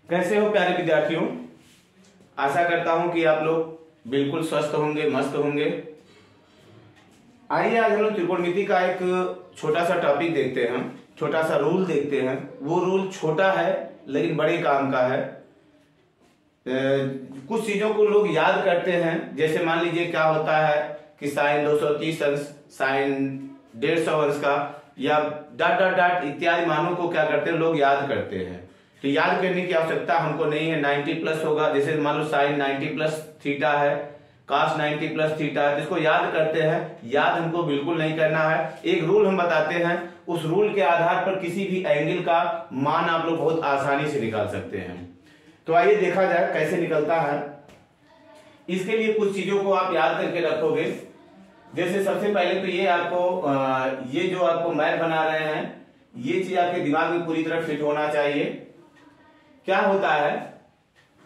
कैसे हो प्यारे विद्यार्थियों। आशा करता हूं कि आप लोग बिल्कुल स्वस्थ होंगे, मस्त होंगे। आइए आज हम लोग त्रिकोणमिति का एक छोटा सा टॉपिक देखते हैं, छोटा सा रूल देखते हैं। वो रूल छोटा है लेकिन बड़े काम का है। कुछ चीजों को लोग याद करते हैं, जैसे मान लीजिए क्या होता है कि साइन 230 अंश, साइन 150 अंश का, या डॉट डॉट डॉट इत्यादि मानों को क्या करते हैं लोग याद करते हैं। तो याद करने की आवश्यकता हमको नहीं है। 90 प्लस होगा, जैसे मान लो साइन 90 प्लस थीटा है, कास 90 प्लस थीटा है, तो इसको याद करते हैं। याद हमको बिल्कुल नहीं करना है। एक रूल हम बताते हैं, उस रूल के आधार पर किसी भी एंगल का मान आप लोग बहुत आसानी से निकाल सकते हैं। तो आइए देखा जाए कैसे निकलता है। इसके लिए कुछ चीजों को आप याद करके रखोगे। जैसे सबसे पहले तो ये आपको ये जो आपको मैप बना रहे हैं, ये चीज आपके दिमाग में पूरी तरह फिट होना चाहिए। क्या होता है,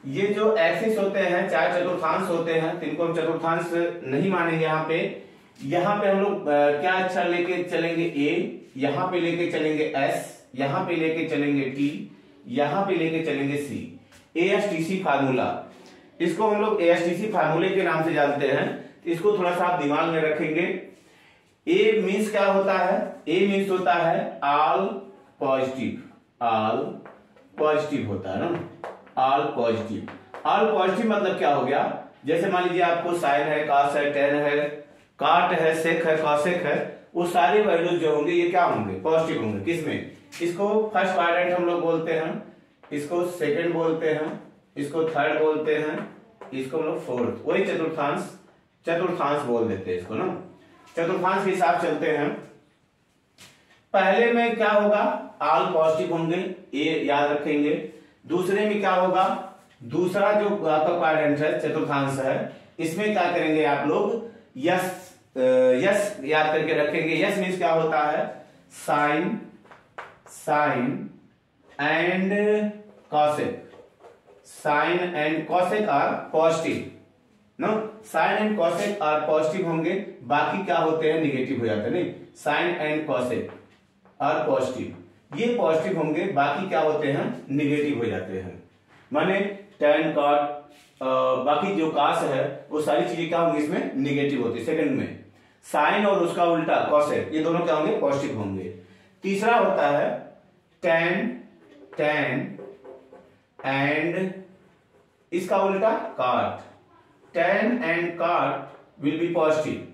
ये जो एक्सिस होते हैं, चार चतुर्थांश होते हैं, तो इनको हम चतुर्थांश नहीं मानेंगे। यहाँ पे हम लोग क्या अच्छा लेके चलेंगे, ए, यहाँ पे लेके चलेंगे एस, यहाँ पे लेके चलेंगे टी, यहाँ पे लेके चलेंगे सी। एएसटीसी फार्मूला, इसको हम लोग एएसटीसी फार्मूले के नाम से जानते हैं। इसको थोड़ा सा आप दिमाग में रखेंगे। ए मीन्स क्या होता है, ए मीन्स होता है ऑल पॉजिटिव। ऑल पॉजिटिव होता है ना, ऑल पॉजिटिव। ऑल पॉजिटिव मतलब क्या हो गया, जैसे मान लीजिए आपको साइन है, कास है, टेन है, काट है, सेक है, कॉसेक है, वो सारे वैल्यूज जो होंगे ये क्या होंगे, पॉजिटिव होंगे। किसमें, इसको फर्स्ट क्वाड्रेंट हम लोग बोलते हैं, इसको सेकंड बोलते हैं, इसको थर्ड बोलते हैं, इसको हम लोग फोर्थ, वही चतुर्थांश बोल देते हैं इसको ना। चतुर्थांश के हिसाब चलते हैं। पहले में क्या होगा, ऑल पॉजिटिव होंगे, ये याद रखेंगे। दूसरे में क्या होगा, दूसरा जो आपका क्वाड्रेंट है, चतुर्थांश है, इसमें क्या करेंगे आप लोग, यस, यस याद करके रखेंगे। यस मीन्स क्या होता है, sine, sine and cosec. Sine and cosec are positive, no, sine and cosec are positive होंगे, बाकी क्या होते हैं, निगेटिव हो जाते हैं। नहीं, sine and cosec are positive, ये पॉजिटिव होंगे, बाकी क्या होते हैं, निगेटिव हो जाते हैं। माने टेन, कॉट, बाकी जो कास है वो सारी चीजें क्या होंगी, इसमें निगेटिव होती है। सेकंड में साइन और उसका उल्टा कॉसेक, ये दोनों क्या होंगे, पॉजिटिव होंगे। तीसरा होता है टेन, टेन एंड इसका उल्टा cot. Tan and cot will be positive,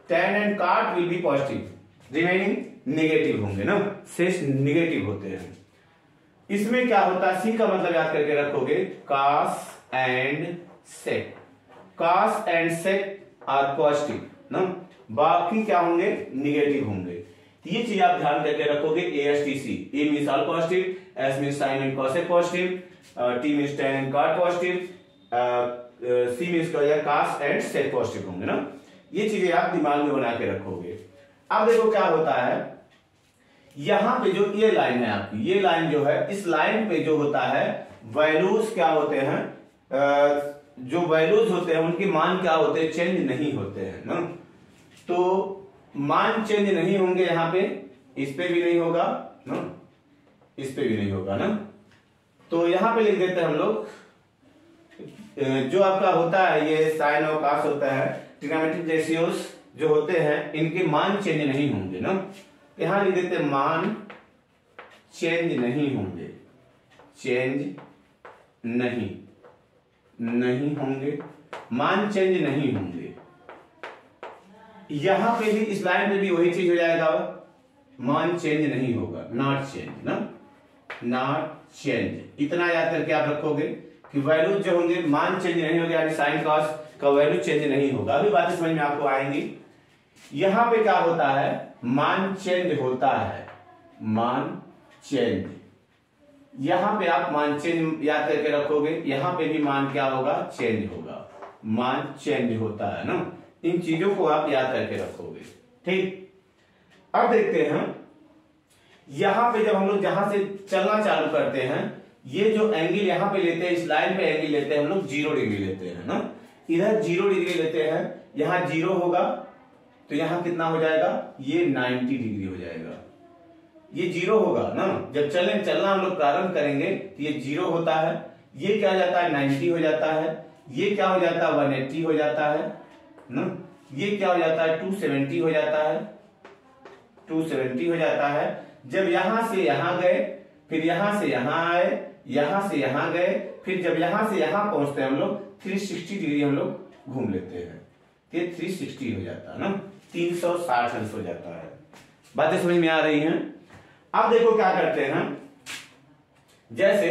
tan and cot will be positive, remaining negative होंगे ना, शेष नेगेटिव होते हैं। इसमें क्या होता है, सी का मतलब याद करके रखोगे, cos and sec. Cos and sec are positive ना, बाकी क्या होंगे, निगेटिव होंगे। ये चीज आप ध्यान करके रखोगे। ASTC, A means all positive, S means sine and cosec positive, T means tan and cot positive, C means cos and sec positive होंगे ना। ये चीजें आप दिमाग में बना के रखोगे। अब देखो क्या होता है, यहां पे जो ये लाइन है आपकी, ये लाइन जो है, इस लाइन पे जो होता है वैल्यूज क्या होते हैं, जो वैल्यूज होते हैं उनके मान क्या होते हैं, चेंज नहीं होते हैं ना। तो मान चेंज नहीं होंगे, यहां पे इस पे भी नहीं होगा ना, इस पे भी नहीं होगा ना। तो यहां पे लिख देते हैं हम लोग, जो आपका होता है ये साइन और कास होता है, ट्रिग्नोमेट्रिक रेशियोज जो होते हैं इनके मान चेंज नहीं होंगे ना। यहां लिख देते मान चेंज नहीं होंगे, चेंज नहीं होंगे, मान चेंज नहीं होंगे। यहां पे भी इस लाइन में भी वही चीज हो जाएगा, मान चेंज नहीं होगा, नॉट चेंज ना, नॉट चेंज। इतना याद करके आप रखोगे कि वैल्यू जो होंगे मान चेंज नहीं होगा, यानी साइन कॉस का वैल्यू चेंज नहीं होगा। अभी बातें समझ में आपको आएंगी। यहां पे क्या होता है, मान चेंज होता है, मान चेंज। यहां पे आप मान चेंज याद करके रखोगे, यहां पे भी मान क्या होगा, चेंज होगा, मान चेंज होता है ना। इन चीजों को आप याद करके रखोगे, ठीक। अब देखते हैं, यहां पे जब हम लोग जहां से चलना चालू करते हैं, ये जो एंगल यहां पे लेते हैं, इस लाइन पे एंगल लेते हैं हम लोग 0 डिग्री लेते हैं ना। इधर 0 डिग्री लेते हैं, यहां 0 होगा तो यहां कितना हो जाएगा, ये 90 डिग्री हो जाएगा। ये 0 होगा ना, जब चलना हम लोग प्रारंभ करेंगे तो ये 0 होता है, ये क्या हो जाता है 90 हो जाता है, ये क्या हो जाता है 180 हो जाता है ना, ये क्या हो जाता है 270 हो जाता है, 270 हो जाता है। जब यहां से यहां गए, फिर यहां से यहां आए, यहां से यहां गए, फिर जब यहां से यहां पहुंचते हैं हम लोग 360 डिग्री हम लोग घूम लेते हैं, ये 360 हो जाता है ना, 360 अंश हो जाता है। बातें समझ में आ रही हैं? अब देखो क्या करते हैं, जैसे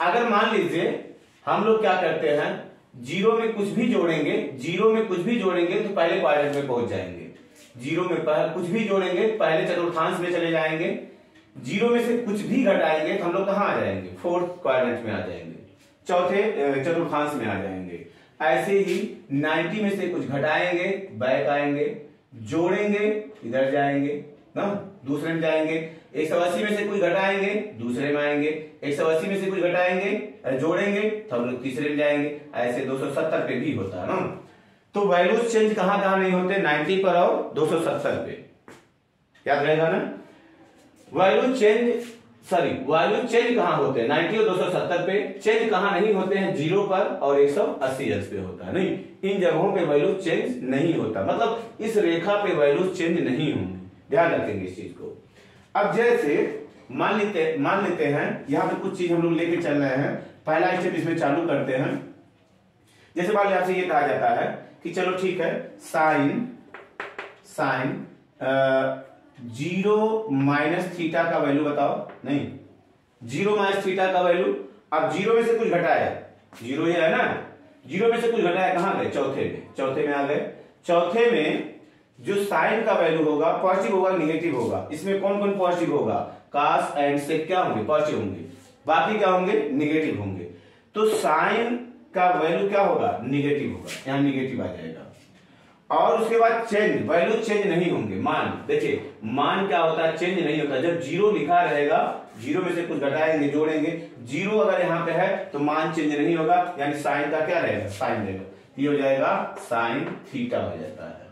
अगर मान लीजिए हम लोग क्या करते हैं, जीरो में कुछ भी जोड़ेंगे, जीरो में कुछ भी जोड़ेंगे तो पहले क्वाड्रेंट में पहुंच जाएंगे, जीरो में कुछ भी जोड़ेंगे पहले चतुर्थांश में चले जाएंगे, जीरो में से कुछ भी घटाएंगे तो हम लोग कहां आ जाएंगे, फोर्थ क्वाड्रेंट में आ जाएंगे, चौथे चतुर्थांश में आ जाएंगे। ऐसे ही 90 में से कुछ घटाएंगे बैक आएंगे, जोड़ेंगे इधर जाएंगे ना, दूसरे में जाएंगे, 180 में से कुछ घटाएंगे दूसरे में आएंगे, 180 में से कुछ घटाएंगे जोड़ेंगे तो हम लोग तीसरे में जाएंगे। ऐसे 270 पे भी होता है ना। तो वैल्यूज चेंज कहां कहां नहीं होते, 90 पर और 270 पे, याद रहेगा ना। वैल्यू चेंज कहां होते हैं, 90 और 270 पे। चेंज कहां नहीं होते हैं, 0 पर और 180 अंश पे होता है। नहीं, इन जगहों पे वैल्यू चेंज नहीं होता, मतलब इस रेखा पे वैल्यू चेंज नहीं होंगे, ध्यान रखेंगे इस चीज को। अब जैसे मान लेते हैं यहां पे कुछ चीज हम लोग लेके चल रहे हैं, पहला स्टेप इसमें चालू करते हैं। जैसे मान लीजिए आपसे ये कहा जाता है कि चलो ठीक है, साइन 0 माइनस थीटा का वैल्यू बताओ, नहीं 0 माइनस थीटा का वैल्यू। अब 0 में से कुछ घटाया, 0 ये है ना, 0 में से कुछ घटाया कहां गए, चौथे में आ गए। चौथे में जो साइन का वैल्यू होगा पॉजिटिव होगा निगेटिव होगा, इसमें कौन कौन पॉजिटिव होगा, कास एंड सेक क्या होंगे, पॉजिटिव होंगे, बाकी क्या होंगे, निगेटिव होंगे। तो साइन का वैल्यू क्या होगा, निगेटिव होगा, यहां निगेटिव आ जाएगा। और उसके बाद चेंज, वैल्यू चेंज नहीं होंगे, मान देखिए मान क्या होता है, चेंज नहीं होता। जब 0 लिखा रहेगा, 0 में से कुछ घटाएंगे जोड़ेंगे, 0 अगर यहां पे है तो मान चेंज नहीं होगा, यानी साइन का क्या रहेगा, साइन रहेगा, ये हो जाएगा साइन थीटा हो जाता है।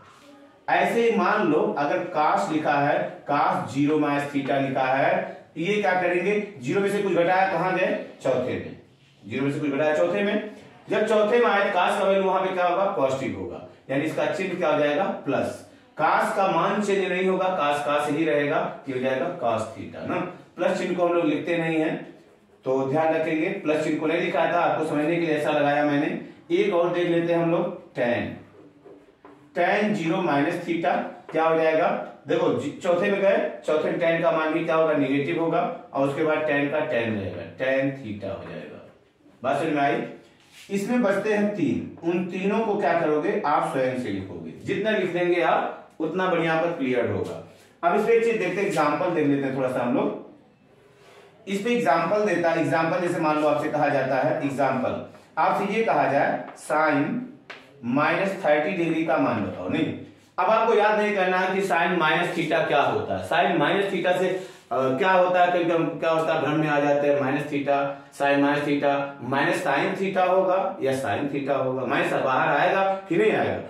ऐसे ही मान लो अगर कास लिखा है, कास 0 माइनस थीटा लिखा है, ये क्या करेंगे, 0 में से कुछ घटाया कहां गए, चौथे में, 0 में से कुछ घटाया चौथे में। जब चौथे में आए कास का वैल्यू वहां पे क्या होगा, पॉजिटिव होगा, यानी इसका चिन्ह क्या हो जाएगा, प्लस। कास का मान चेंज नहीं होगा, कास ही रहेगा, ये हो जाएगा कास थीटा ना। प्लस चिन्ह को हम लोग लिखते नहीं है, तो ध्यान रखेंगे प्लस चिन्ह को नहीं लिखा था, आपको समझने के लिए ऐसा लगाया मैंने। एक और देख लेते हैं हम लोग, tan 0 माइनस थीटा क्या हो जाएगा, देखो चौथे में गए, चौथे में tan का मान भी क्या होगा, निगेटिव होगा, और उसके बाद tan का tan रहेगा, tan थीटा हो जाएगा। बात समझ में आई। इसमें बचते हैं 3, उन तीनों को क्या करोगे, आप स्वयं से लिखोगे, जितना लिख देंगे आप उतना बढ़िया पर क्लियर होगा। अब इस पे एक चीज देखते हैं, एग्जाम्पल देख लेते हैं थोड़ा सा हम लोग। इस पे एग्जाम्पल देता है, एग्जाम्पल जैसे मान लो आपसे कहा जाता है, एग्जाम्पल आपसे ये कहा जाए साइन -30 डिग्री का मान बताओ, नहीं अब आपको याद नहीं करना है कि साइन माइनस थीटा क्या होता है। साइन माइनस थीटा से क्या होता है, कभी क्या होता है, भ्रम में आ जाते हैं, minus theta sine minus theta, minus sine theta होगा या साइन थीटा होगा, माइनस बाहर आएगा कि नहीं आएगा।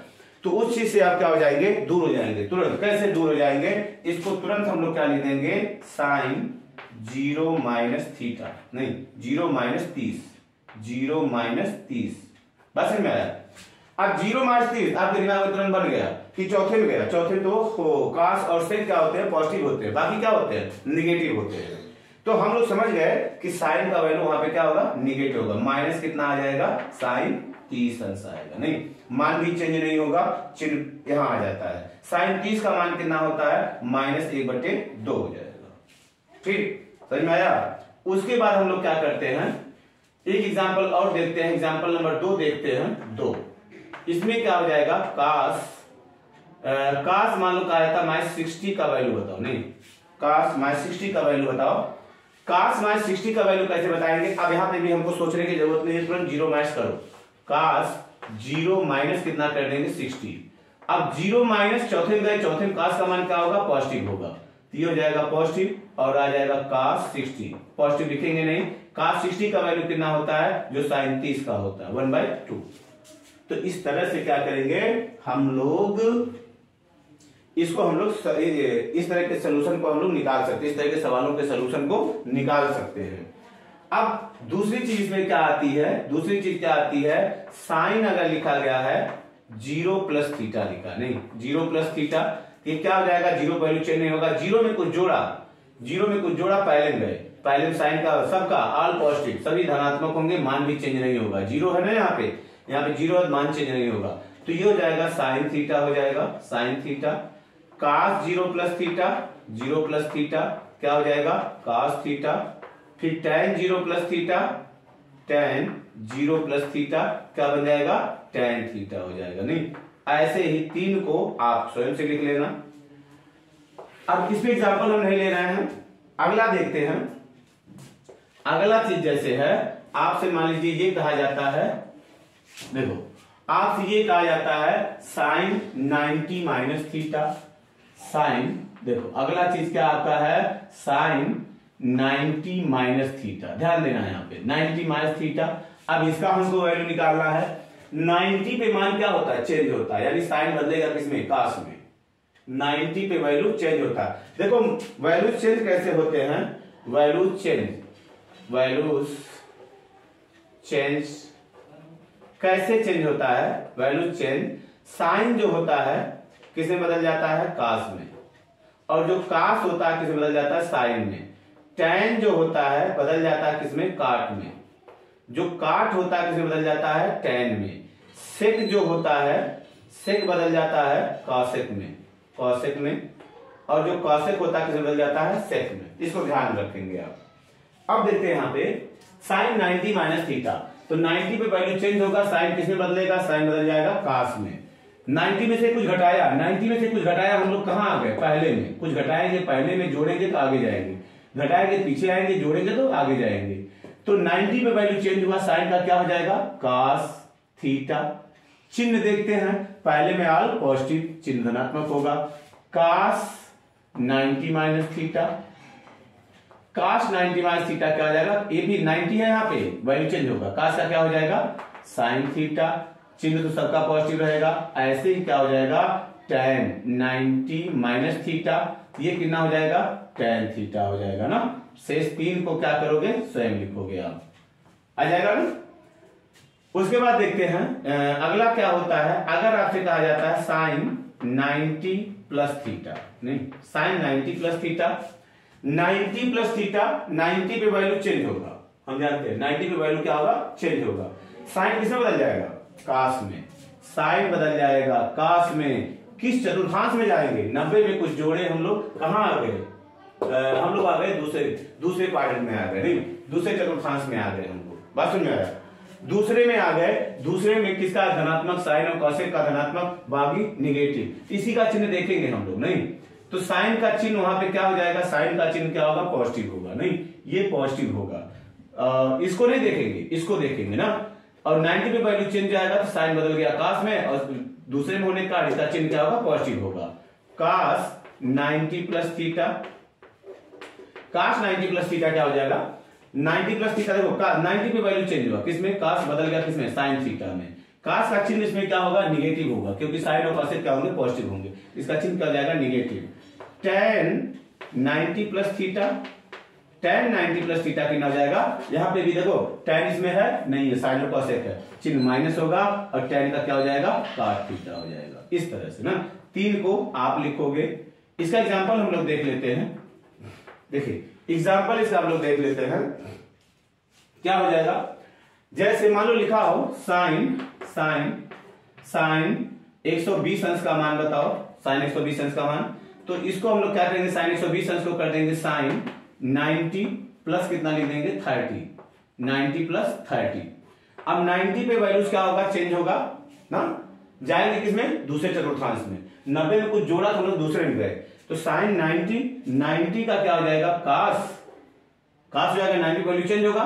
तो उस चीज से आप क्या हो जाएंगे, दूर हो जाएंगे तुरंत। कैसे दूर हो जाएंगे, इसको तुरंत हम लोग क्या लिख देंगे, साइन 0 माइनस थीटा, नहीं 0 माइनस 30, बस में आया। अब 0 माइनस 30 आपके दिमाग में तुरंत बन गया कि चौथे में गया, चौथे तो कास और सेक क्या होते हैं, पॉजिटिव होते हैं, बाकी क्या होते हैं, निगेटिव होते हैं। तो हम लोग समझ गए कि साइन का वैल्यू वहां पे क्या होगा, निगेटिव होगा, माइनस कितना आ जाएगा, साइन 30 अंश आएगा, नहीं मान भी चेंज नहीं होगा, चिन्ह यहां आ जाता है। साइन 30 का मान कितना होता है, -1/2 हो जाएगा। ठीक, समझ में आया। उसके बाद हम लोग क्या करते हैं, एक एग्जाम्पल और देखते हैं, एग्जाम्पल नंबर 2 देखते हैं। 2 इसमें क्या हो जाएगा, कास मान लो कहा जाता है -60 का वैल्यू बताओ, नहीं कास -60 का वैल्यू बताओ। कास -60 का वैल्यू कैसे बताएंगे, अब यहां पे भी हमको सोचने की जरूरत नहीं है, तुरंत 0 माइनस करो। कास 0 माइनस कितना कर देंगे, 60। अब 0 माइनस चौथे में गए, चौथे में कास का मान क्या होगा, पॉजिटिव होगा, तो ये हो जाएगा पॉजिटिव और आ जाएगा कास 60। पॉजिटिव लिखेंगे नहीं, कास 60 का वैल्यू कितना होता है, जो साइन 30 का होता है, 1/2। तो इस तरह से क्या करेंगे हम लोग, इसको हम लोग इस तरह के सोल्यूशन को हम लोग निकाल सकते हैं, इस तरह के सवालों के सोल्यूशन को निकाल सकते हैं। अब दूसरी चीज में क्या आती है, दूसरी चीज क्या आती है, साइन अगर लिखा गया है 0 प्लस थीटा लिखा, नहीं 0 प्लस थीटा, ये क्या हो जाएगा, जीरो वैल्यू चेंज नहीं होगा, जीरो में कुछ जोड़ा, जीरो में कुछ जोड़ा, पहले में गए, पहले में साइन का सबका ऑल पॉजिटिव, सभी धनात्मक होंगे, मान भी चेंज नहीं होगा, जीरो है ना यहाँ पे जीरो है, मान चेंज नहीं होगा, तो ये हो जाएगा साइन थीटा हो जाएगा, साइन थीटा, कास 0 प्लस थीटा, 0 प्लस थीटा क्या हो जाएगा, कास थीटा, फिर tan 0 plus theta, tan 0 plus theta क्या बन जाएगा, tan थीटा हो जाएगा। नहीं, ऐसे ही तीन को आप स्वयं से लिख लेना। अब इसमें एग्जांपल हम नहीं ले रहे हैं, अगला देखते हैं। अगला चीज जैसे है, आपसे मान लीजिए ये कहा जाता है, देखो आपसे ये कहा जाता है साइन 90 माइनस थीटा, साइन, देखो अगला चीज क्या आता है, साइन 90 माइनस थीटा, ध्यान देना है यहाँ पे 90 माइनस थीटा। अब इसका हमको वैल्यू निकालना है, 90 पे मान क्या होता है, चेंज होता है, यानी साइन बदलेगा किसमें, कास में, 90 पे वैल्यू चेंज होता है। देखो वैल्यू चेंज कैसे होते हैं, वैल्यू चेंज कैसे चेंज होता है, वैल्यू चेंज, साइन जो होता है किसमें बदल जाता है, कास में, और जो कास होता है किसमें बदल जाता है, साइन में, tan जो होता है बदल जाता है किसमें, काट में, जो काट होता है किसमें बदल जाता है, tan में, सेक जो होता है, सेक बदल जाता है कॉसेक में, कॉसेक में, और जो कॉसेक होता है किसमें बदल जाता है, सेक में। इसको ध्यान रखेंगे आप। अब देखते हैं यहाँ पे साइन 90 माइनस थीटा, तो 90 पे वैल्यू चेंज होगा, साइन किसमें बदलेगा, साइन बदल जाएगा कास में, 90 में से कुछ घटाया, 90 में से कुछ घटाया, हम लोग कहाँ आ गए, पहले में, कुछ घटाएंगे पहले में, जोड़ेंगे तो आगे जाएंगे, घटाएंगे पीछे आएंगे, जोड़ेंगे तो आगे जाएंगे, तो 90 पे वैल्यू चेंज हुआ, साइन का क्या हो जाएगा, कास थीटा, चिन्ह देखते हैं, पहले में ऑल पॉजिटिव, चिन्ह धनात्मक होगा, कास 90 माइनस थीटा, कास 90 माइनस थीटा क्या हो जाएगा, ये भी 90 है, यहाँ पे वैल्यू चेंज होगा, कास का क्या हो जाएगा, साइन थीटा, चिन्ह तो सबका पॉजिटिव रहेगा, ऐसे ही क्या हो जाएगा, tan 90 माइनस थीटा, ये कितना हो जाएगा, tan थीटा हो जाएगा ना। शेष तीन को क्या करोगे, स्वयं लिखोगे आप, आ जाएगा ना। उसके बाद देखते हैं अगला क्या होता है, अगर आपसे कहा जाता है साइन 90 प्लस थीटा, नहीं sine 90 plus theta, 90 plus theta, 90 पे वैल्यू चेंज होगा, हम जानते हैं 90 पे वैल्यू क्या होगा, चेंज होगा, साइन किसमें बदल जाएगा, कास में, साइन बदल जाएगा कास में, किस चतुर्थांश में जाएंगे, 90 में कुछ जोड़े, हम लोग कहां आ गए, हम लोग आ गए दूसरे क्वाड्रेंट में आ गए, नहीं दूसरे चतुर्थांश में आ गए, हम लोग बात समझ में आया, दूसरे में आ गए, दूसरे में किसका धनात्मक, साइन और कॉसेक का धनात्मक, बाकी निगेटिव, इसी का चिन्ह देखेंगे हम लोग, नहीं तो साइन का चिन्ह वहां पे क्या हो जाएगा, साइन का चिन्ह क्या होगा, पॉजिटिव होगा, नहीं ये पॉजिटिव होगा, इसको नहीं देखेंगे, इसको देखेंगे ना, और 90 पे वैल्यू चेंज आएगा तो साइन बदल गया कास में, और दूसरे में होने का इसका चिन्ह क्या होगा, पॉजिटिव होगा, कास 90 प्लस थीटा, कास 90 प्लस थीटा क्या हो जाएगा, 90 प्लस थीटा, देखो 90 पे वैल्यू चेंज हुआ, किसमें, कास बदल गया किसमें, साइन थीटा में, कास का चिन्ह इसमें क्या होगा, निगेटिव होगा, क्योंकि साइन और कॉसेक क्या होंगे, पॉजिटिव होंगे, इसका चिन्ह क्या हो जाएगा, negative, tan 90 plus theta, tan 90 plus theta कितना हो जाएगा, यहां पे भी देखो tan इसमें है नहीं है, साइन और कॉसेक है, चिन्ह माइनस होगा, और tan का क्या हो जाएगा, काट थीटा हो जाएगा, इस तरह से ना तीन को आप लिखोगे। इसका एग्जांपल हम लोग देख लेते हैं, देखिए एग्जांपल इसका हम लोग देख लेते हैं, क्या हो जाएगा, जैसे मान लो लिखा हो साइन 120 अंश का मान बताओ, साइन 120 अंश का मान, तो इसको हम लोग क्या करेंगे, साइन 120 अंश को कर देंगे साइन 90 प्लस कितना लिख देंगे, 30, 90 प्लस 30। अब 90 पे वैल्यूज क्या होगा, चेंज होगा ना, जाएंगे किसमें, दूसरे चतुर्थांश में, 90 में कुछ जोड़ा तो हम लोग दूसरे में गए, तो साइन 90 का क्या हो जाएगा, कास हो जाएगा, 90 वैल्यू चेंज होगा,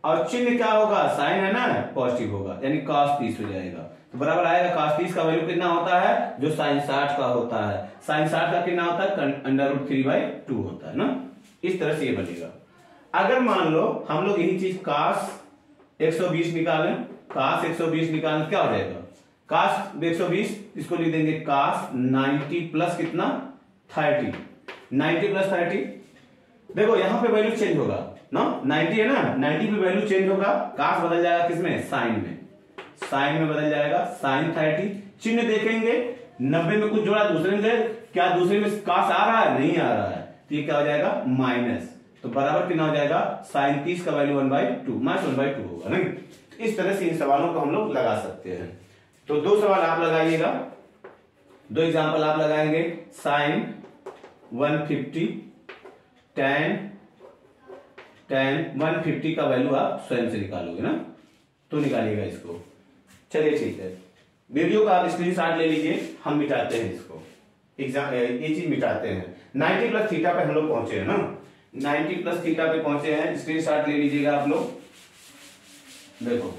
और चिन्ह क्या होगा, साइन है ना, पॉजिटिव होगा, यानी cos 30 हो जाएगा, तो बराबर आएगा cos 30 का वैल्यू कितना होता है, जो साइन 60 का होता है, साइन 60 का कितना होता है, √3/2 होता है ना, इस तरह से ये बनेगा। अगर मान लो हम लोग यही चीज cos 120 निकालें, cos 120 निकालें क्या हो जाएगा, कास 120, इसको लिख देंगे कास 90 प्लस कितना 30, 90 प्लस 30। देखो यहां पे वैल्यू चेंज होगा ना, 90 है ना, 90 पे वैल्यू चेंज होगा, कास बदल जाएगा किसमें, साइन में, साइन में बदल जाएगा, साइन 30। चिन्ह देखेंगे 90 में कुछ जोड़ा दूसरे में, क्या दूसरे में कास आ रहा है, नहीं आ रहा है, तो ये क्या हो जाएगा माइनस, तो बराबर कितना हो जाएगा साइन 30 का वैल्यू 1/2 माइनस 1/2 होगा नहीं। इस तरह से इन सवालों को हम लोग लगा सकते हैं। तो दो सवाल आप लगाइएगा, दो एग्जांपल आप लगाएंगे, साइन 150 tan 150 का वैल्यू आप स्वयं से निकालोगे ना, तो निकालिएगा इसको। चलिए ठीक है, वीडियो का आप स्क्रीनशॉट ले लीजिए, हम मिटाते हैं इसको, एग्जाम ये चीज मिटाते हैं। 90 प्लस थीटा पे हम लोग पहुंचे हैं ना, 90 प्लस थीटा पे पहुंचे हैं, स्क्रीनशॉट ले लीजिएगा आप लोग। देखो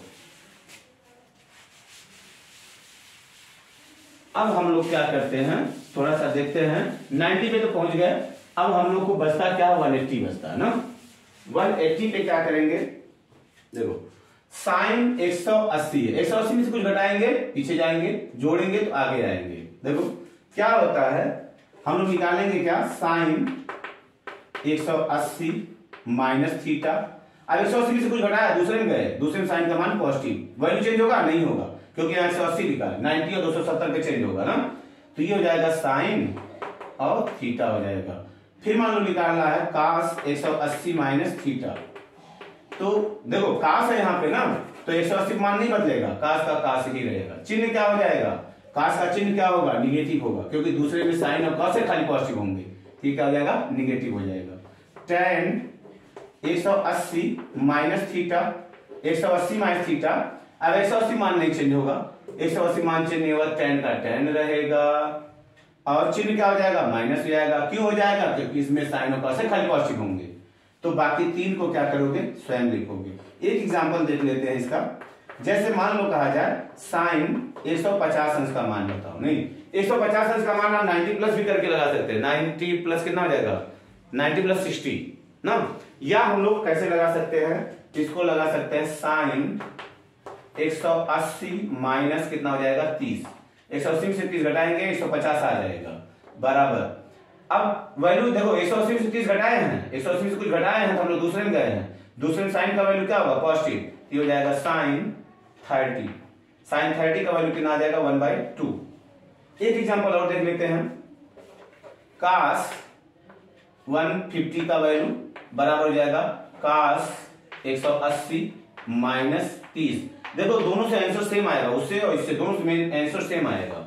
अब हम लोग क्या करते हैं, थोड़ा सा देखते हैं, 90 पे तो पहुंच गए, अब हम लोग को बचता क्या, 180 बचता है ना। 180 पे क्या करेंगे, देखो साइन 180 है, 180 में से कुछ घटाएंगे, पीछे जाएंगे, जोड़ेंगे तो आगे आएंगे। देखो क्या होता है, हम लोग निकालेंगे क्या, साइन 180 माइनस थीटा। अब 180 में से कुछ घटाया, दूसरे में गए, दूसरे में साइन का मान पॉजिटिव, वैल्यू चेंज होगा, नहीं होगा, क्योंकि यहाँ 180 लिखा है, 90 और 270 पे चेंज होगा ना, तो ये हो जाएगा साइन और थीटा हो जाएगा। फिर मान लो निकालना है कास 180 माइनस थीटा, तो देखो कास है यहाँ पे ना, तो 180 मान नहीं बदलेगा, कास का कास ही रहेगा। चिन्ह क्या हो जाएगा, कास का चिन्ह क्या होगा, निगेटिव होगा, क्योंकि दूसरे में साइन और कॉस खाली पॉजिटिव होंगे, ठीक क्या हो जाएगा, निगेटिव हो जाएगा। tan 180 minus theta, 180 minus theta, अब 180 मान नहीं चेंज होगा, 180 मान चेंज नहीं होगा, tan का tan रहेगा, और चिन्ह क्या हो जाएगा, माइनस हो जाएगा। क्यों हो जाएगा, क्योंकि इसमें साइन और कॉस खाली पॉजिटिव होंगे, तो बाकी तीन को क्या करोगे, स्वयं लिखोगे। एक एग्जांपल देख लेते हैं इसका, जैसे मान लो कहा जाए साइन 150 अंश का मान बताओ, नहीं 150 अंश का मान आप 90 प्लस भी करके लगा सकते हैं, 90 प्लस कितना हो जाएगा, 90 प्लस 60 ना, या हम लोग कैसे लगा सकते हैं, इसको लगा सकते हैं साइन 180 माइनस कितना हो जाएगा 30, 180 में से 30 घटाएंगे 150 आ जाएगा, बराबर। अब वैल्यू देखो 180 में से 30 घटाए हैं, 180 में से कुछ घटाए हैं तो हम लोग दूसरे में गए हैं, दूसरे में साइन का वैल्यू क्या होगा, पॉजिटिव, ये हो जाएगा साइन 30, साइन 30 का वैल्यू कितना आ जाएगा 1/2। एक एग्जांपल और देख लेते हैं, कास 150 का वैल्यू बराबर हो जाएगा कास 180 माइनस 30। देखो दोनों से आंसर सेम आएगा, उससे और इससे दोनों से आंसर सेम आएगा।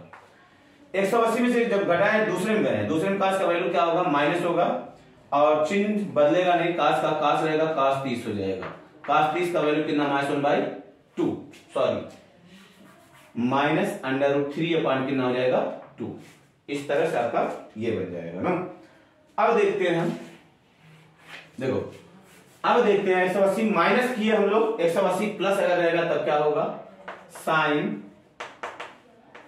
180 में से जब घटाए दूसरे में गए, दूसरे में कास का वैल्यू क्या होगा, माइनस होगा, और चिन्ह बदलेगा नहीं, कास का कास रहेगा, कास 30 हो जाएगा, कास 30 का वैल्यू कितना माइनस 1/2, सॉरी माइनस √3 अपॉन कितना हो जाएगा 2। इस तरह से आपका ये बन जाएगा ना। अब देखते हैं, देखो अब देखते हैं 180 माइनस किए हम लोग, 180 प्लस अगर रहेगा तब क्या होगा, साइन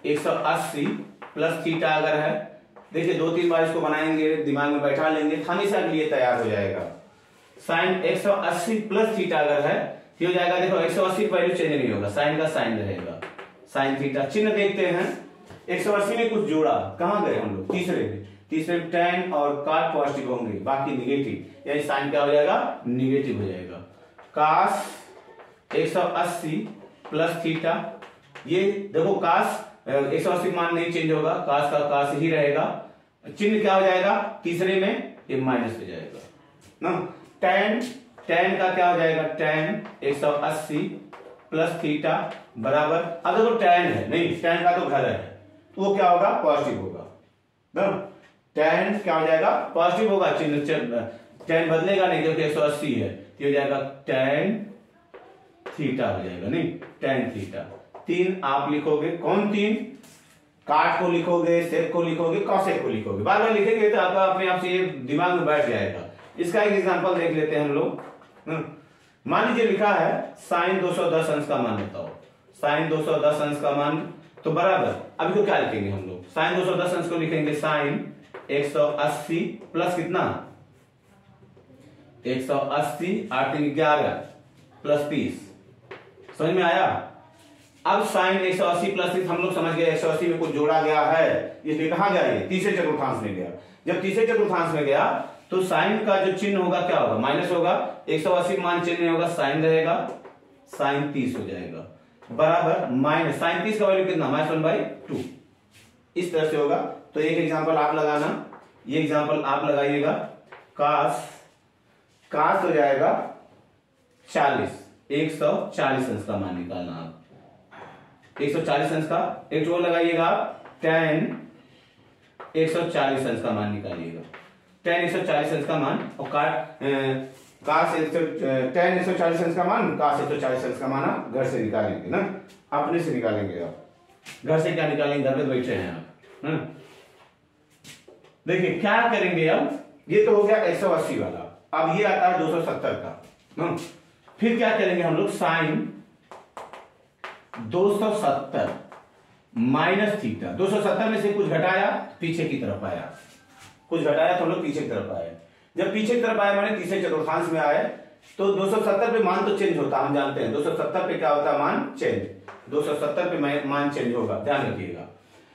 180 प्लस थीटा अगर है, देखिए 2-3 बार इसको बनाएंगे, दिमाग में बैठा लेंगे, हमेशा के लिए तैयार हो जाएगा। साइन 180 प्लस थीटा अगर है, हो जाएगा, देखो 180 वैल्यू चेंज नहीं होगा, साइन का साइन रहेगा, साइन थीटा। चिन्ह देखते हैं, 180 में कुछ जोड़ा, कहां गए हम लोग, तीसरे में tan और cot पॉजिटिव होंगे, बाकी निगेटिव, यानी साइन क्या हो जाएगा, निगेटिव हो जाएगा। कास 180 प्लस थीटा, ये देखो कास 180 मान नहीं चेंज होगा, कास का कास ही रहेगा, चिन्ह क्या हो जाएगा, तीसरे में ये माइनस हो जाएगा ना। tan का क्या हो जाएगा, tan 180 प्लस थीटा बराबर, अब देखो tan है, नहीं tan का तो घर है, तो वो क्या होगा, पॉजिटिव होगा ना, tan क्या हो जाएगा, पॉजिटिव होगा, चिन्ह tan बदलेगा नहीं क्योंकि 180 है, तो हो जाएगा tan थीटा हो जाएगा, नहीं tan थीटा। 3 आप लिखोगे, कौन 3, काट को लिखोगे, सेक को लिखोगे, कॉसेक को लिखोगे, बार बार लिखेंगे तो आपका अपने आप से ये दिमाग में बैठ जाएगा। इसका एक एग्जांपल देख लेते हैं हम लोग। मान लीजिए लिखा है साइन 210 अंश का मान बताओ, साइन 210 अंश का मान, तो बराबर अभी तो क्या लिखेंगे हम लोग, साइन 210 अंश को लिखेंगे साइन 180 प्लस कितना, 180 8 3 11 प्लस 30, समझ में आया। अब साइन 180 प्लस 30 हम लोग समझ गए 180 में कुछ जोड़ा गया है, इसलिए कहा गया ये तीसरे चतुर्थांश में गया। जब तीसरे चतुर्थांश में गया तो साइन का जो चिन्ह होगा क्या होगा, माइनस होगा। 180 मान चिन्ह नहीं होगा, साइन रहेगा, साइन 30 हो जाएगा बराबर माइनस साइन 30 का वैल्यू कितना, -1/2। इस तरह से होगा। तो एक एग्जांपल आप लगाना, ये एग्जांपल आप लगाइएगा। कास हो जाएगा 40, 140 अंश का मान निकालना आप। 140 अंश का एक वो लगाइएगा आप, tan 140 अंश का मान निकालिएगा। tan 140 अंश का मान और tan 140 अंश का मान, cos 140 अंश का मान आप घर से निकालेंगे ना, अपने से निकालेंगे आप। घर से क्या निकालेंगे, घर में बैठे हैं आप। देखिए क्या करेंगे अब, ये तो हो गया 180 वाला, अब ये आता है 270 का। फिर क्या करेंगे हम लोग, साइन 270 माइनस थीटा। 270 में से कुछ घटाया पीछे की तरफ आया, कुछ घटाया तो हम लोग पीछे की तरफ आए। जब पीछे की तरफ आए माने तीसरे चतुर्थांश में आए तो 270 पे मान तो चेंज होता, हम जानते हैं 270 पे क्या होता है, मान चेंज। 270 पे मान चेंज होगा, ध्यान रखिएगा।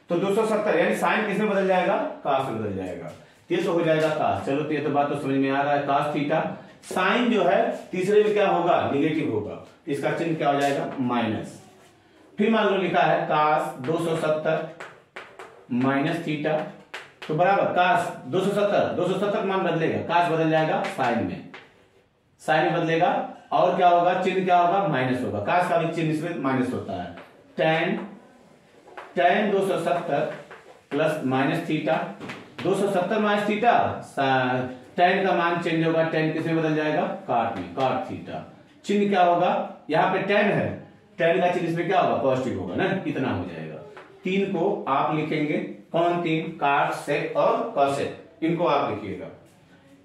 तो 270 यानी साइन किसमें बदल जाएगा, कास में बदल जाएगा। ये तो हो जाएगा कास। चलो तो ये तो बात तो समझ में आ रहा है, कास थीटा। साइन जो है तीसरे में क्या होगा, निगेटिव होगा, इसका चिन्ह क्या हो जाएगा, माइनस। फिर मान लो लिखा है कास 270 माइनस थीटा, तो बराबर कास 270 मान बदलेगा, कास बदल जाएगा साइन में, साइन में बदलेगा और क्या होगा, चिन्ह क्या होगा, माइनस होगा। कास का भी चिन्ह इसमें माइनस होता है। tan 270 plus minus theta, 270 minus theta, tan का मान चेंज होगा, tan किसमें बदल जाएगा, काट में, काट थीटा। चिन्ह क्या होगा, यहाँ पे tan है, tan का चिन्ह इसमें क्या होगा, पॉजिटिव होगा ना, इतना हो जाएगा। 3 को आप लिखेंगे, कौन 3, काट, सेक और कॉसेक, इनको आप लिखिएगा।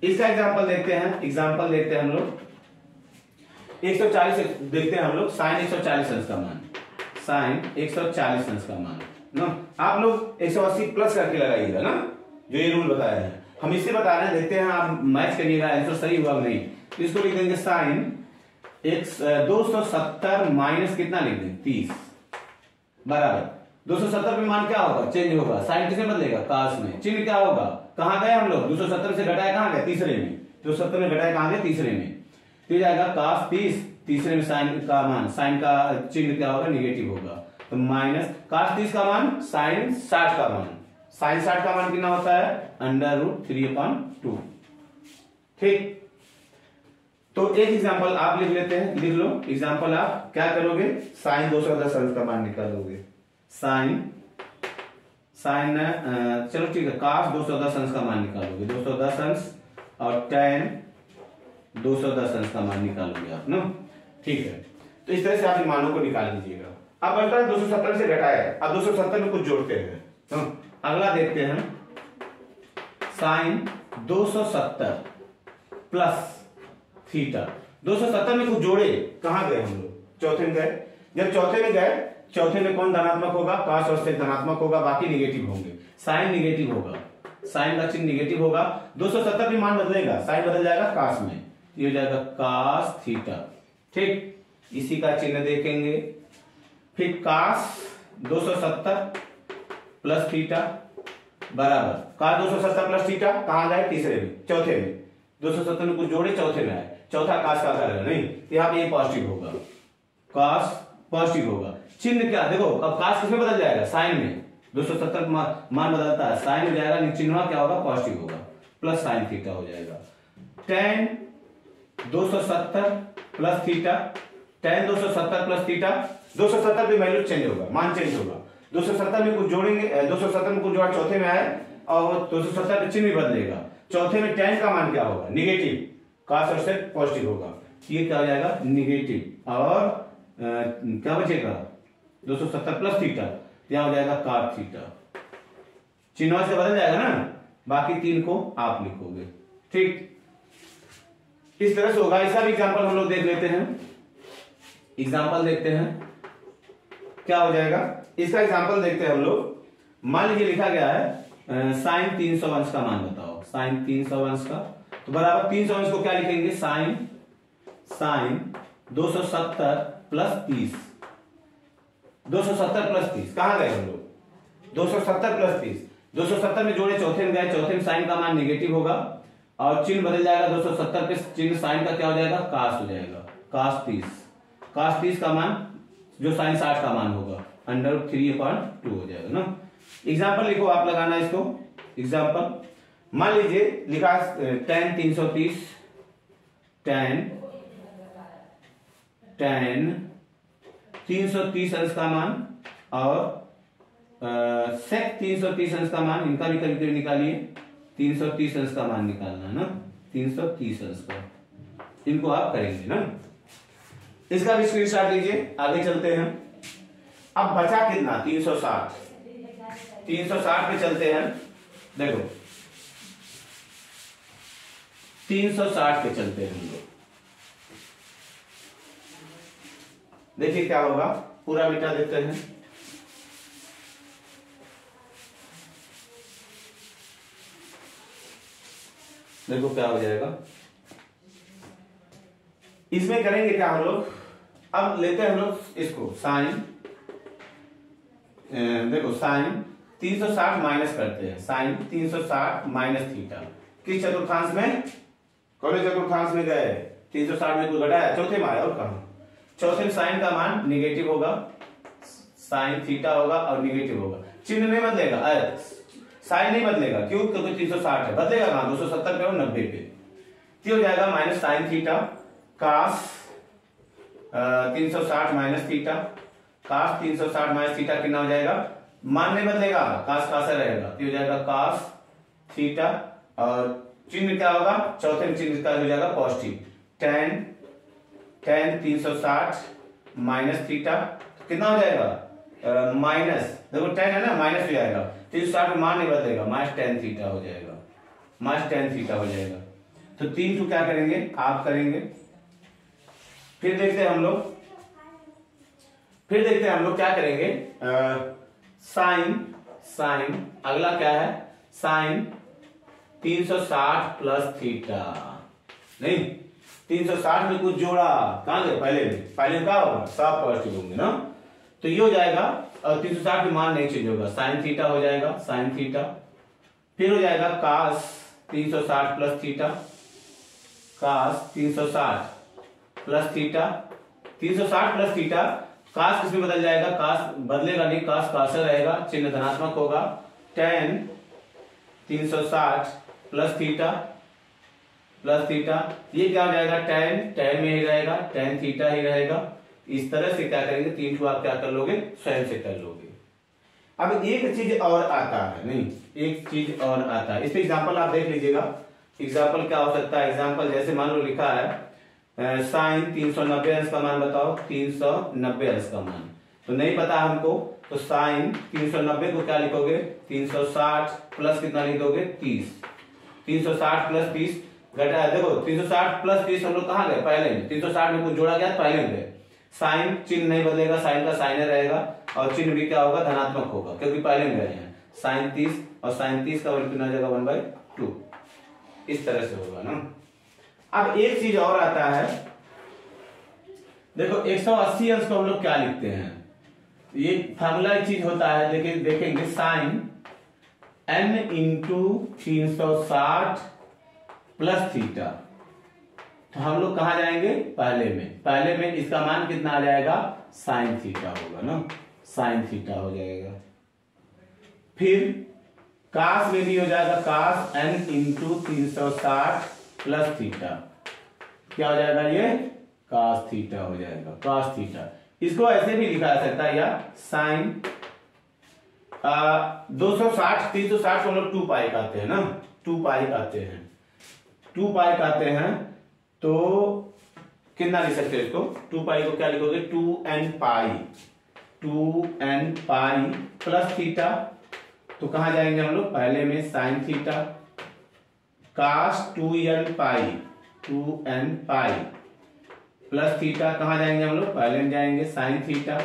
इसका एग्जांपल देखते हैं, एग्जांपल देखते हैं हम लोग 140 देखते हैं हम लोग, साइन 140 अंश का मान, साइन 140 अंश का मान ना, आप लोग 180 प्लस करके लगाइएगा ना, जो ये रूल बताया है। हम इससे बता रहे हैं, देखते हैं आप मैच करिएगा आंसर सही हुआ नहीं। तो इसको लिख देंगे साइन 270 माइनस कितना लिख देंगे, 30 बराबर 270 में मान क्या होगा, चेंज होगा, साइन किसमें बदलेगा, कास में। चिन्ह क्या होगा, कहां गए हम लोग, 270 से घटाए कहां गए, तीसरे में। 270 में घटाए कहां गए, तीसरे में। तो जाएगा कास 30, तीसरे में साइन का मान, साइन का चिन्ह क्या होगा, निगेटिव होगा, तो माइनस कास 30 का मान, साइन 60 का मान। साइन 60 का मान कितना होता है, √3/2। ठीक, तो एक एग्जांपल आप लिख लेते हैं, लिख लो एग्जांपल। आप क्या करोगे, साइन 210 अंश का मान निकालोगे, साइन चलो ठीक है, कास 210 अंश का मान निकालोगे, 210 अंश, और tan 210 अंश का मान निकालोगे आप ना। ठीक है, तो इस तरह से आप इन मानों को निकाल लीजिएगा। अब बचता है 270 से घटाया है, अब 270 में कुछ जोड़ते हैं। तो अगला देखते हैं, साइन 270 प्लस थीटा। 270 में कुछ जोड़े, कहां गए हम लोग, चौथे में गए। जब चौथे में गए, चौथे में कौन धनात्मक होगा, कास और सेक धनात्मक होगा, बाकी निगेटिव होंगे। साइन निगेटिव होगा, साइन का चिन्ह निगेटिव होगा। 270 में मान बदलेगा, साइन बदल जाएगा कास में, ये हो जाएगा कास थीटा। ठीक, इसी का चिन्ह देखेंगे। फिर कास 270 प्लस थीटा बराबर कास 270 प्लस थीटा, कहां गए, तीसरे में, चौथे में। 270 में कुछ जोड़े, चौथे में आए, चौथा कास का करेगा नहीं, यहाँ पे ये पॉजिटिव होगा, कास पॉजिटिव होगा। चिन्ह क्या देखो, अब कास किसमें बदल जाएगा, साइन में। 270 मान बदलता है, साइन हो जाएगा, चिन्ह क्या होगा, पॉजिटिव होगा, प्लस साइन थीटा हो जाएगा। tan 270 plus theta, tan 270 plus theta, 270 पे वैल्यू चेंज होगा, मान चेंज होगा। 270 में कुछ जोड़ेंगे, 270 में कुछ जोड़ा, चौथे में आए, और 270 पे चिन्ह भी बदलेगा। चौथे में tan का मान क्या होगा, निगेटिव, कास और सेक पॉजिटिव होगा, ये क्या हो जाएगा, निगेटिव, और क्या बचेगा, 270 प्लस थीटा, यहां हो जाएगा काट थीटा। चिन्ह से बदल जाएगा ना, बाकी 3 को आप लिखोगे। ठीक, इस तरह से होगा। इसका भी एग्जांपल हम लोग देख लेते हैं, एग्जांपल देखते हैं क्या हो जाएगा। इसका एग्जांपल देखते हैं हम लोग। मान लीजिए लिखा गया है साइन 300 अंश का मान बताओ, साइन 300 अंश का, तो बराबर 300 अंश को क्या लिखेंगे, साइन 270 प्लस 30 270 प्लस 30 कहाँ गए हम लोग? 270 प्लस 30, 270 में जोड़े, चौथे में गए, चौथे में साइन का मान निगेटिव होगा और चिन्ह बदल जाएगा। 270 पे चिन्ह साइन का क्या हो जाएगा? कास हो जाएगा, कास 30। कास 30 का मान जो साइन 60 का मान होगा √3/2 हो जाएगा ना। एग्जाम्पल लिखो, आप लगाना इसको एग्जाम्पल। मान लीजिए लिखा tan 330, tan 330 अंश का मान और sec 330 अंश का मान, इनका भी करीब निकालिए। 330 अंश का मान निकालना है ना, 330 अंश का, इनको आप करेंगे ना। इसका भी स्क्रीनशॉट लीजिए, आगे चलते हैं। अब बचा कितना? 360। 360 पे चलते हैं, देखो 360 पे चलते हैं हम लोग। देखिए क्या होगा, पूरा मिटा देते हैं। देखो क्या हो जाएगा, इसमें करेंगे क्या हम लोग? अब लेते हैं हम लोग इसको साइन, देखो साइन 360 माइनस करते हैं, साइन 360 माइनस थीटा। किस चतुर्थांश में? कौन चतुर्थांश में गए? 360 में कोई घटाया, चौथे में आया और कहा? चौथे में साइन का मान निगेटिव होगा, साइन थीटा होगा और निगेटिव होगा। चिन्ह नहीं बदलेगा, साइन नहीं बदलेगा, क्यों? क्योंकि 360 है, बदलेगा कहां? 270 पे और 90 पे। हो जाएगा minus sine theta cos 360 minus theta, cos 360 minus theta कितना हो जाएगा? मान नहीं बदलेगा, कास कासा रहेगा, तो हो जाएगा कास थीटा और चिन्ह क्या होगा? चौथे चिन्ह का हो जाएगा पॉजिटिव, tan 360 माइनस थीटा कितना हो जाएगा? माइनस, देखो tan है ना, माइनस हो जाएगा, 360 में मान नहीं बदलेगा, माइनस tan थीटा हो जाएगा, माइनस tan थीटा हो जाएगा। तो 3 को क्या करेंगे? आप करेंगे। फिर देखते हैं हम लोग, क्या करेंगे? साइन अगला क्या है? साइन 360 प्लस थीटा, नहीं 360 में कुछ जोड़ा, कहां गए? पहले में क्या होगा? सब पॉजिटिव होंगे ना, तो ये हो जाएगा। और 360 में मान नहीं चेंज होगा, साइन थीटा हो जाएगा, साइन थीटा। फिर हो जाएगा कास 360 plus theta, cos 360 plus theta, 360 plus theta. कास किसमें बदल जाएगा? कास बदलेगा नहीं, कास कासा रहेगा, चिन्ह धनात्मक होगा। tan 360 प्लस थीटा, ये क्या हो जाएगा? tan में ही रहेगा, tan थीटा ही रहेगा। इस तरह से क्या करेंगे? 3 को आप क्या कर लोगे? स्वयं से कर लोगे। अब एक चीज और आता है, नहीं एक चीज और आता है, इस पे एग्जाम्पल आप देख लीजिएगा। एग्जाम्पल क्या हो सकता है? एग्जाम्पल जैसे मान लो लिखा है साइन 390 अंश का मान बताओ, 390 अंश का मान तो नहीं पता हमको, तो साइन 390 को क्या लिखोगे? 360 प्लस कितना लिख दोगे? 30। 360 प्लस 30 घटा, देखो 360 प्लस 30 हम लोग कहाँ गए? पहले में। 360 में कुछ जोड़ा गया, पहले में गए। साइन चिन्ह नहीं बदलेगा, साइन का साइन रहेगा और चिन्ह भी क्या होगा? धनात्मक होगा, क्योंकि पहले में गए हैं। साइन 30 और साइन 30 का वैल्यू कितना जाएगा? 1/2। इस तरह से होगा ना। अब एक चीज और आता है, देखो 180 अंश को हम लोग क्या लिखते हैं? ये फार्मूला एक चीज होता है, लेकिन देखेंगे sine n into 360 plus theta. तो हम लोग कहा जाएंगे? पहले में इसका मान कितना आ जाएगा? साइन थीटा होगा ना, साइन थीटा हो जाएगा। फिर कास में भी हो जाएगा, कास n इंटू 360 प्लस थीटा, क्या हो जाएगा? ये कास थीटा हो जाएगा, कास थीटा। इसको ऐसे भी लिखा जा सकता है, या साइन 260 360 को हम लोग 2 पाई कहते हैं ना, 2 पाई कहते हैं, 2 पाई कहते हैं। तो कितना लिख सकते हैं इसको? 2 पाई को क्या लिखोगे? 2n pi plus theta. तो कहां जाएंगे हम लोग? पहले में साइन थीटा, कास 2n पाई प्लस थीटा। कहां जाएंगे हम लोग? पहले में जाएंगे साइन थीटा।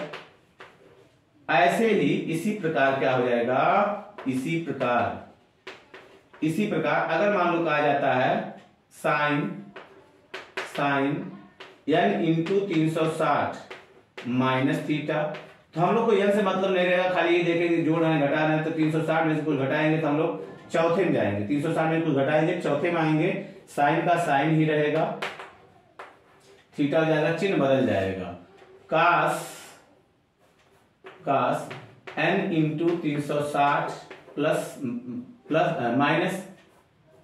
ऐसे ही इसी प्रकार क्या हो जाएगा? इसी प्रकार अगर मान लो कहा जाता है sine n into 360 minus theta, तो हम लोग को n से मतलब नहीं रहेगा, खाली ये देखेंगे जोड़ रहे हैं घटा रहे हैं, तो 360 में से कुछ घटाएंगे तो हम लोग चौथे में जाएंगे, 360 में कुछ घटाएंगे चौथे में आएंगे, साइन का साइन ही रहेगा, थीटा हो जाएगा, चिन्ह बदल जाएगा, कास n into 360 plus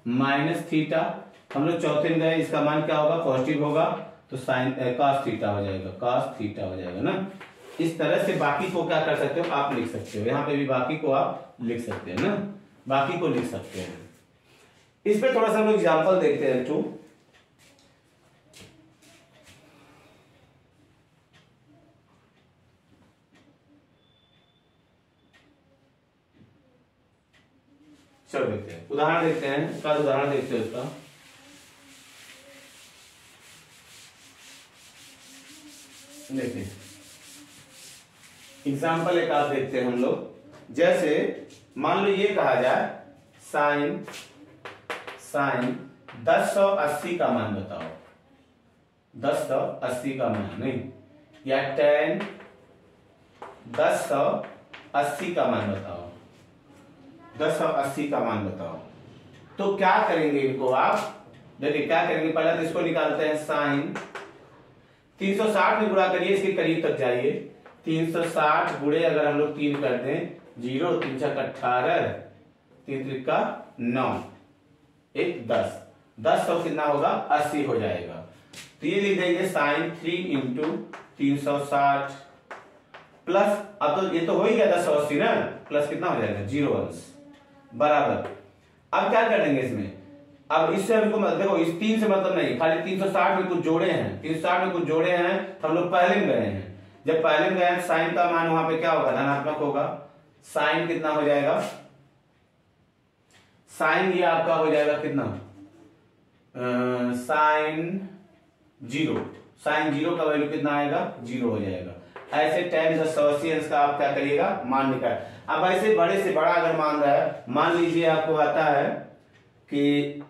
minus theta. हम लोग चौथे में गए, इसका मान क्या होगा, पॉजिटिव होगा, तो साइन कास थीटा हो जाएगा, कास थीटा हो जाएगा ना। इस तरह से बाकी को क्या कर सकते हो, आप लिख सकते हो, यहाँ पे भी बाकी को आप लिख सकते हैं ना, बाकी को लिख सकते हैं। इस पे थोड़ा सा हम लोग एग्जाम्पल देखते हैं टू। चलो देखते हैं, उदाहरण देखते हैं, इसका उदाहरण देखते हैं उसका। देखिए एग्जाम्पल एक आप देखते हैं हम लोग, जैसे मान लो ये कहा जाए साइन 1080 का मान बताओ, 1080 का मान नहीं, या tan 1080 का मान बताओ, 1080 का मान बताओ। तो क्या करेंगे इनको आप, देखिए क्या करेंगे, पहले तो इसको निकालते हैं, साइन 360 में गुणा करिए, इसके करीब तक जाइए, 360 गुणे अगर हम लोग 3 कर दें, 0 3 छक 18, 3 त्रिका 9, 1 10, 10 सौ कितना होगा, 80 हो जाएगा। तो ये लिख देंगे साइन 3 इंटू 360 प्लस, अब तो ये तो हो ही गया 1080 ना, प्लस कितना हो जाएगा 0 अंश बराबर। अब क्या कर देंगे इसमें, अब इससे हमको देखो इस 3 से मतलब नहीं, खाली 360 में कुछ जोड़े हैं, 360 में कुछ जोड़े हैं, तो हम लोग पहले में गए हैं, जब पहले में गए हैं साइन का मान वहां पे क्या होगा, धनात्मक होगा, साइन कितना हो जाएगा, साइन ये आपका हो जाएगा कितना, साइन 0 का वैल्यू कितना आएगा, 0 हो जाएगा। ऐसे tan 1080 अंश का आप क्या करिएगा, मान निकाल। अब ऐसे बड़े से बड़ा अगर मान रहा है, मान लीजिए आपको आता है कि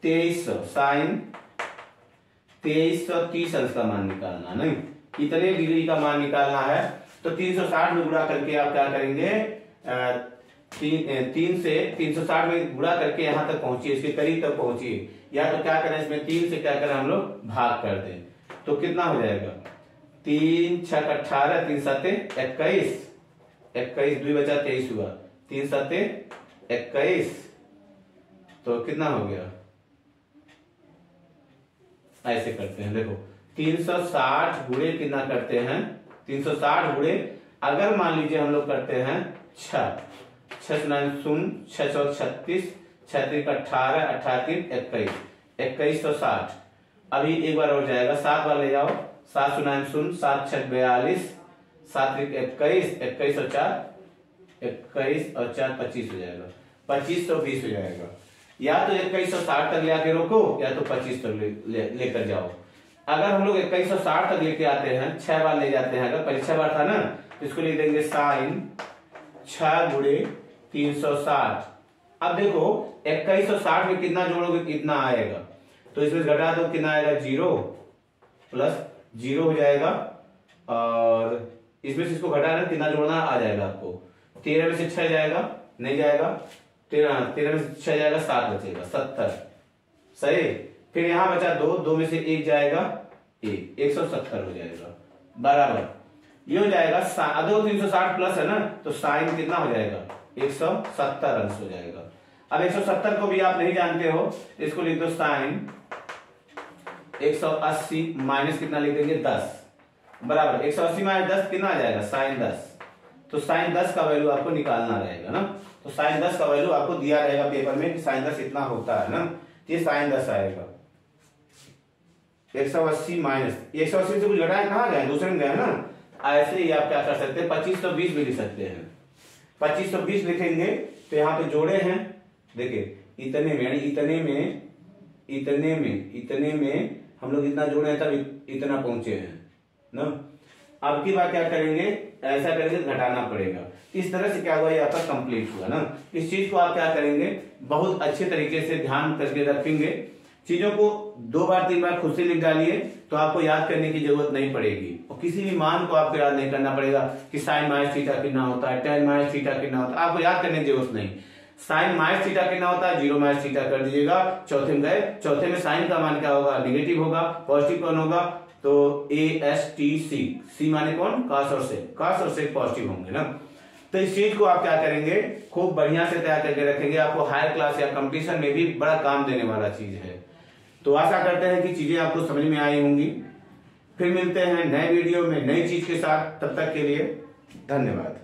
2300, साइन 2330 अंश का मान निकालना, नहीं इतने डिग्री का मान निकालना है, तो 360 में गुणा करके आप क्या करेंगे, 3 से 360 में गुणा करके यहां तक पहुंचिए, इसके करीब तक पहुंचिए, या तो क्या करें इसमें 3 से क्या करें हम लोग भाग कर दें, तो कितना हो जाएगा, 3 छक 18, 3 सत्ते 21, 21 2 बचा 23 हुआ, 3 सत्ते 21, तो कितना हो गया, ऐसे करते हैं, देखो 360 गुणे कितना करते हैं, 360 गुणे अगर मान लीजिए हम लोग करते हैं 6 636, 6 18, 18 21, 2160। अभी एक बार और जाएगा, 7 बार ले जाओ, 7 0 7 6 42, 7 21, 21 और 4 21 और 4 25 हो जाएगा, 2520 हो जाएगा। या तो 2160 तक ले आके रोको, या तो 25 तक लेकर जाओ। अगर हम लोग 2160 तक लेके आते हैं, 6 बार ले जाते हैं, अगर पहले 6 बार था ना, तो इसको लिख देंगे साइन 6 गुणे 360। अब देखो 2160 में कितना जोड़ोगे कितना आएगा, तो इसमें घटा दो, कितना आएगा 0 प्लस 0 हो जाएगा, और इसमें से इसको घटाना कितना जोड़ना आ जाएगा आपको, 13 में से 6 जाएगा, नहीं जाएगा, 13 में से 6 जाएगा, 7 बचेगा 70, सही। फिर यहां बचा 2 में से 1 जाएगा, 170 हो जाएगा बराबर। ये हो जाएगा, अगर 360 प्लस है ना, तो साइन कितना हो जाएगा, 170 अंश हो जाएगा। अब 170 को भी आप नहीं जानते हो, इसको लिख दो साइन 180 माइनस कितना लिख देंगे 10 बराबर, 180 माइनस 10 कितना आ जाएगा, साइन 10। तो साइन 10 का वैल्यू आपको निकालना रहेगा ना, तो साइन 10 का वैल्यू आपको दिया रहेगा पेपर में कि साइन 10 इतना होता है ना, ये साइन 10 आएगा। 180 माइनस 180 से कुछ घटाए कहाँ गए, दूसरे में गए ना, ऐसे ही आप क्या कर सकते हैं, 2520 भी लिख सकते हैं। 2520 लिखेंगे तो यहाँ पे जोड़े हैं, देखिए इतने में हम लोग इतना जोड़े हैं तब इतना पहुंचे हैं ना। अब की बात क्या करेंगे, ऐसा करेंगे घटाना पड़ेगा। इस तरह से क्या हुआ, ये आपका कंप्लीट हुआ ना। इस चीज को आप क्या करेंगे, बहुत अच्छे तरीके से ध्यान करके रखेंगे, चीजों को 2 बार 3 बार खुद से लिख डालिए तो आपको याद करने की जरूरत नहीं पड़ेगी, और किसी भी मान को आपको याद नहीं करना पड़ेगा कि साइन माइनस थीटा कितना होता है, टेन माइनस थीटा कितना होता है, आपको याद करने की जरूरत नहीं। साइन माइनस थीटा कितना होता है, 0 माइनस थीटा कर दीजिएगा, चौथे में गए, चौथे में साइन का मान क्या होगा, निगेटिव होगा, पॉजिटिव कौन होगा, तो ASTC, सी माने कौन, कास और सेक, कास और सेक पॉजिटिव होंगे ना। तो इस चीज को आप क्या करेंगे, खूब बढ़िया से तैयार करके रखेंगे, आपको हायर क्लास या कंपटीशन में भी बड़ा काम देने वाला चीज है। तो आशा करते हैं कि चीजें आपको समझ में आई होंगी। फिर मिलते हैं नए वीडियो में नई चीज के साथ, तब तक के लिए धन्यवाद।